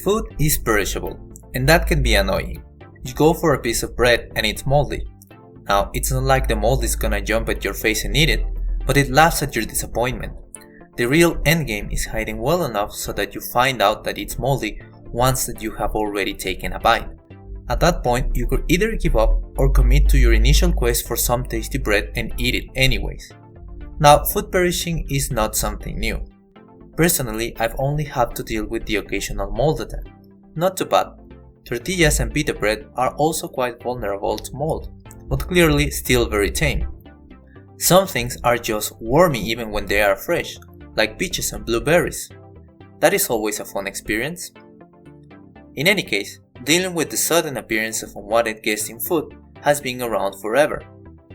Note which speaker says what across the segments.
Speaker 1: Food is perishable, and that can be annoying. You go for a piece of bread and it's moldy. Now, it's not like the mold is gonna jump at your face and eat it, but it laughs at your disappointment. The real endgame is hiding well enough so that you find out that it's moldy once that you have already taken a bite. At that point, you could either give up or commit to your initial quest for some tasty bread and eat it anyways. Now, food perishing is not something new. Personally, I've only had to deal with the occasional mold attack. Not too bad. Tortillas and pita bread are also quite vulnerable to mold, but clearly still very tame. Some things are just wormy even when they are fresh, like peaches and blueberries. That is always a fun experience. In any case, dealing with the sudden appearance of unwanted guests in food has been around forever,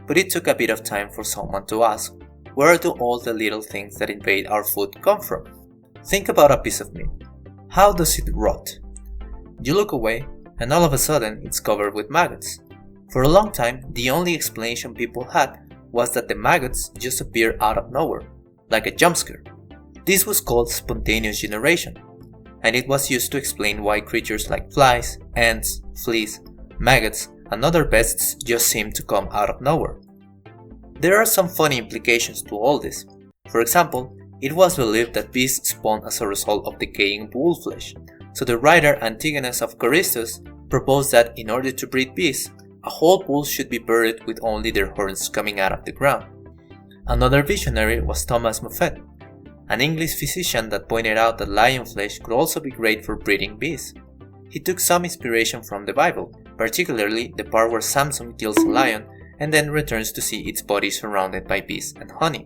Speaker 1: but it took a bit of time for someone to ask, where do all the little things that invade our food come from? Think about a piece of meat. How does it rot? You look away, and all of a sudden it's covered with maggots. For a long time, the only explanation people had was that the maggots just appear out of nowhere, like a jump scare. This was called spontaneous generation, and it was used to explain why creatures like flies, ants, fleas, maggots, and other pests just seem to come out of nowhere. There are some funny implications to all this. For example, it was believed that bees spawn as a result of decaying bull flesh, so the writer Antigonus of Carystus proposed that in order to breed bees, a whole bull should be buried with only their horns coming out of the ground. Another visionary was Thomas Moffat, an English physician that pointed out that lion flesh could also be great for breeding bees. He took some inspiration from the Bible, particularly the part where Samson kills a lion and then returns to see its body surrounded by bees and honey.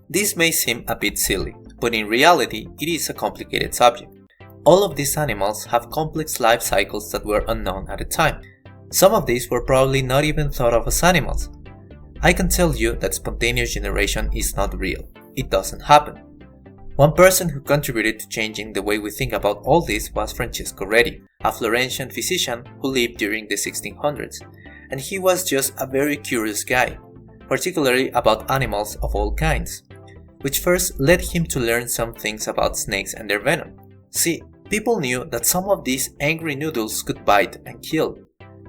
Speaker 1: This may seem a bit silly, but in reality it is a complicated subject. All of these animals have complex life cycles that were unknown at the time. Some of these were probably not even thought of as animals. I can tell you that spontaneous generation is not real. It doesn't happen. One person who contributed to changing the way we think about all this was Francesco Redi, a Florentian physician who lived during the 1600s, and he was just a very curious guy, particularly about animals of all kinds, which first led him to learn some things about snakes and their venom. See, people knew that some of these angry noodles could bite and kill,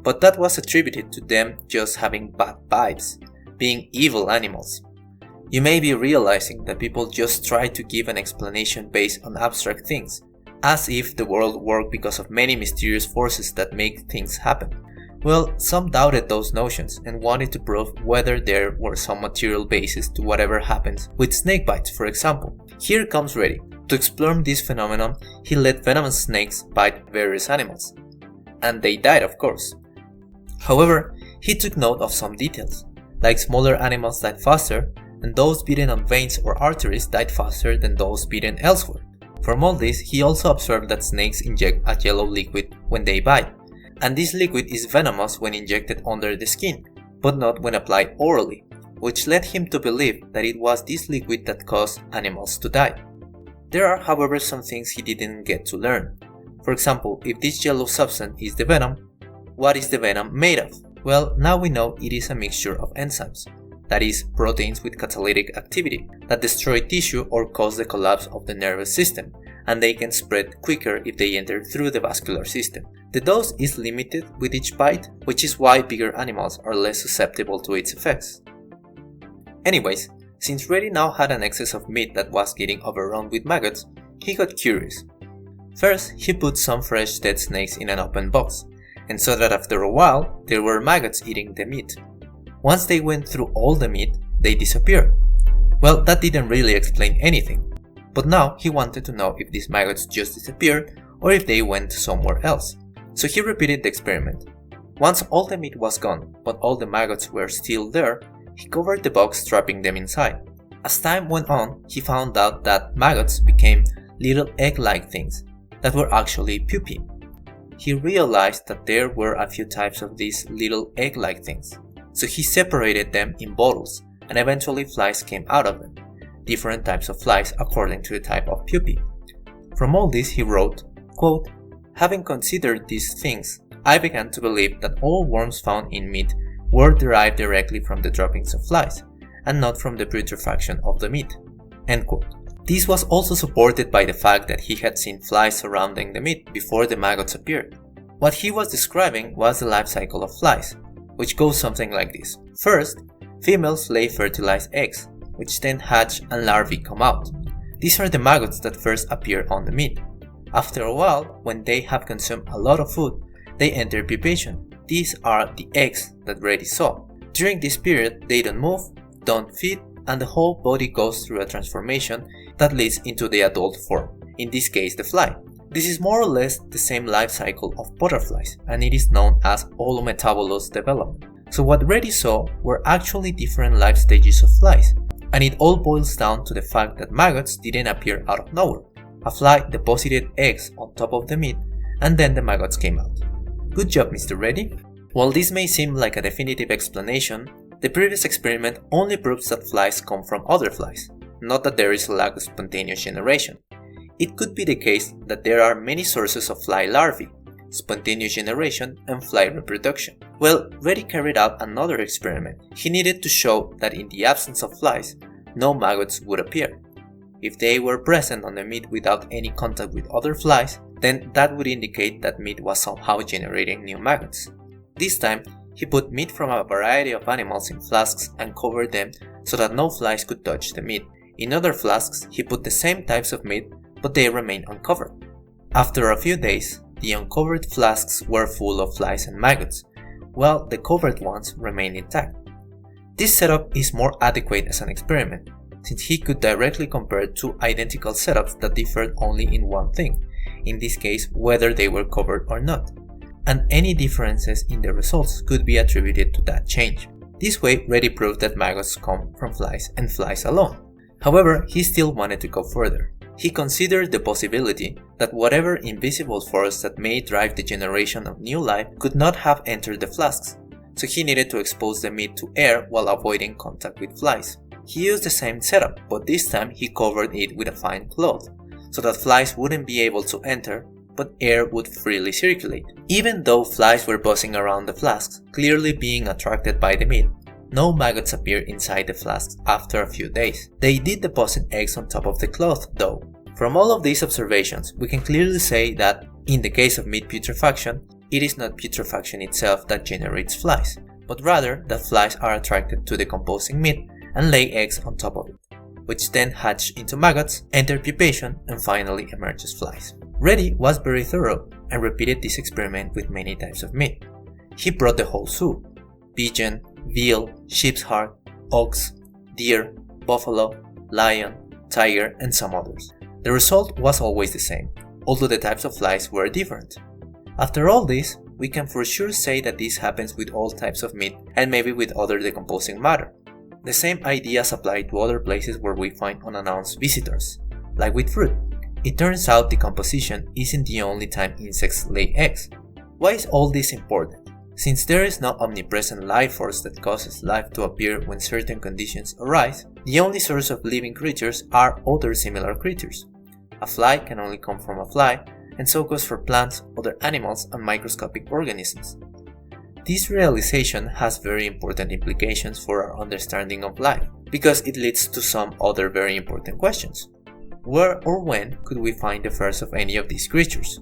Speaker 1: but that was attributed to them just having bad vibes, being evil animals. You may be realizing that people just try to give an explanation based on abstract things, as if the world worked because of many mysterious forces that make things happen. Well, some doubted those notions and wanted to prove whether there were some material basis to whatever happens with snake bites, for example. Here comes Redi. To explore this phenomenon, he let venomous snakes bite various animals. And they died, of course. However, he took note of some details, like smaller animals died faster, and those bitten on veins or arteries died faster than those bitten elsewhere. From all this, he also observed that snakes inject a yellow liquid when they bite, and this liquid is venomous when injected under the skin, but not when applied orally, which led him to believe that it was this liquid that caused animals to die. There are, however, some things he didn't get to learn. For example, if this yellow substance is the venom, what is the venom made of? Well, now we know it is a mixture of enzymes, that is, proteins with catalytic activity, that destroy tissue or cause the collapse of the nervous system, and they can spread quicker if they enter through the vascular system. The dose is limited with each bite, which is why bigger animals are less susceptible to its effects. Anyways, since Redi now had an excess of meat that was getting overrun with maggots, he got curious. First, he put some fresh dead snakes in an open box, and saw that after a while, there were maggots eating the meat. Once they went through all the meat, they disappeared. Well, that didn't really explain anything, but now he wanted to know if these maggots just disappeared or if they went somewhere else. So he repeated the experiment. Once all the meat was gone, but all the maggots were still there, he covered the box, trapping them inside. As time went on, he found out that maggots became little egg-like things that were actually pupae. He realized that there were a few types of these little egg-like things, so he separated them in bottles, and eventually flies came out of them, different types of flies according to the type of pupae. From all this he wrote, quote, "Having considered these things, I began to believe that all worms found in meat were derived directly from the droppings of flies, and not from the putrefaction of the meat." End quote. This was also supported by the fact that he had seen flies surrounding the meat before the maggots appeared. What he was describing was the life cycle of flies, which goes something like this. First, females lay fertilized eggs, which then hatch and larvae come out. These are the maggots that first appear on the meat. After a while, when they have consumed a lot of food, they enter pupation. These are the eggs that Redi saw. During this period, they don't move, don't feed, and the whole body goes through a transformation that leads into the adult form, in this case the fly. This is more or less the same life cycle of butterflies, and it is known as holometabolous development. So what Redi saw were actually different life stages of flies, and it all boils down to the fact that maggots didn't appear out of nowhere. A fly deposited eggs on top of the meat, and then the maggots came out. Good job, Mr. Redi. While this may seem like a definitive explanation, the previous experiment only proves that flies come from other flies, not that there is a lack of spontaneous generation. It could be the case that there are many sources of fly larvae, spontaneous generation, and fly reproduction. Well, Redi carried out another experiment. He needed to show that in the absence of flies, no maggots would appear. If they were present on the meat without any contact with other flies, then that would indicate that meat was somehow generating new maggots. This time, he put meat from a variety of animals in flasks and covered them so that no flies could touch the meat. In other flasks, he put the same types of meat, but they remained uncovered. After a few days, the uncovered flasks were full of flies and maggots, while the covered ones remained intact. This setup is more adequate as an experiment, since he could directly compare two identical setups that differed only in one thing, in this case whether they were covered or not, and any differences in the results could be attributed to that change. This way, Redi proved that maggots come from flies and flies alone. However, he still wanted to go further. He considered the possibility that whatever invisible force that may drive the generation of new life could not have entered the flasks, so he needed to expose the meat to air while avoiding contact with flies. He used the same setup, but this time he covered it with a fine cloth, so that flies wouldn't be able to enter, but air would freely circulate. Even though flies were buzzing around the flasks, clearly being attracted by the meat, no maggots appeared inside the flasks after a few days. They did deposit eggs on top of the cloth, though. From all of these observations, we can clearly say that, in the case of meat putrefaction, it is not putrefaction itself that generates flies, but rather that flies are attracted to decomposing meat and lay eggs on top of it, which then hatch into maggots, enter pupation, and finally emerge as flies. Redi was very thorough and repeated this experiment with many types of meat. He brought the whole zoo: pigeon, veal, sheep's heart, ox, deer, buffalo, lion, tiger, and some others. The result was always the same, although the types of flies were different. After all this, we can for sure say that this happens with all types of meat and maybe with other decomposing matter. The same ideas apply to other places where we find unannounced visitors, like with fruit. It turns out decomposition isn't the only time insects lay eggs. Why is all this important? Since there is no omnipresent life force that causes life to appear when certain conditions arise, the only source of living creatures are other similar creatures. A fly can only come from a fly, and so goes for plants, other animals, and microscopic organisms. This realization has very important implications for our understanding of life, because it leads to some other very important questions. Where or when could we find the first of any of these creatures?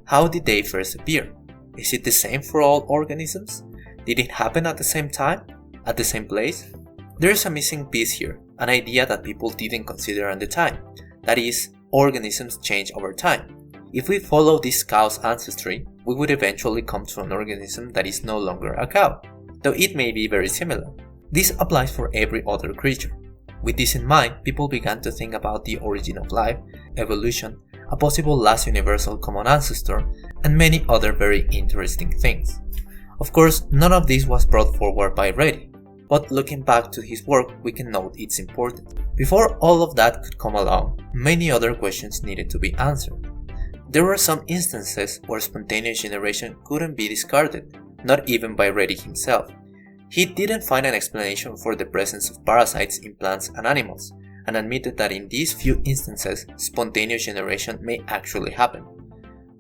Speaker 1: How did they first appear? Is it the same for all organisms? Did it happen at the same time? At the same place? There is a missing piece here, an idea that people didn't consider at the time. That is, organisms change over time. If we follow this cow's ancestry, we would eventually come to an organism that is no longer a cow, though it may be very similar. This applies for every other creature. With this in mind, people began to think about the origin of life, evolution, a possible last universal common ancestor, and many other very interesting things. Of course, none of this was brought forward by Redi, but looking back to his work, we can note its importance. Before all of that could come along, many other questions needed to be answered. There were some instances where spontaneous generation couldn't be discarded, not even by Redi himself. He didn't find an explanation for the presence of parasites in plants and animals, and admitted that in these few instances, spontaneous generation may actually happen.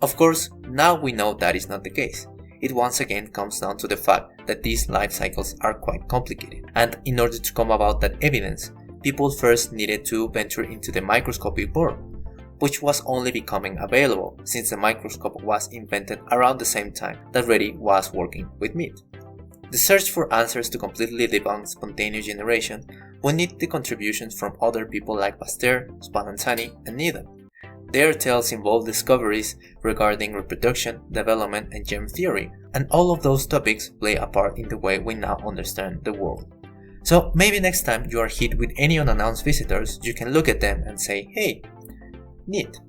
Speaker 1: Of course, now we know that is not the case. It once again comes down to the fact that these life cycles are quite complicated, and in order to come about that evidence, people first needed to venture into the microscopic world, which was only becoming available since the microscope was invented around the same time that Redi was working with meat. The search for answers to completely debunk spontaneous generation would need the contributions from other people like Pasteur, Spallanzani, and Needham. Their tales involve discoveries regarding reproduction, development, and germ theory, and all of those topics play a part in the way we now understand the world. So maybe next time you are hit with any unannounced visitors, you can look at them and say, hey, neat.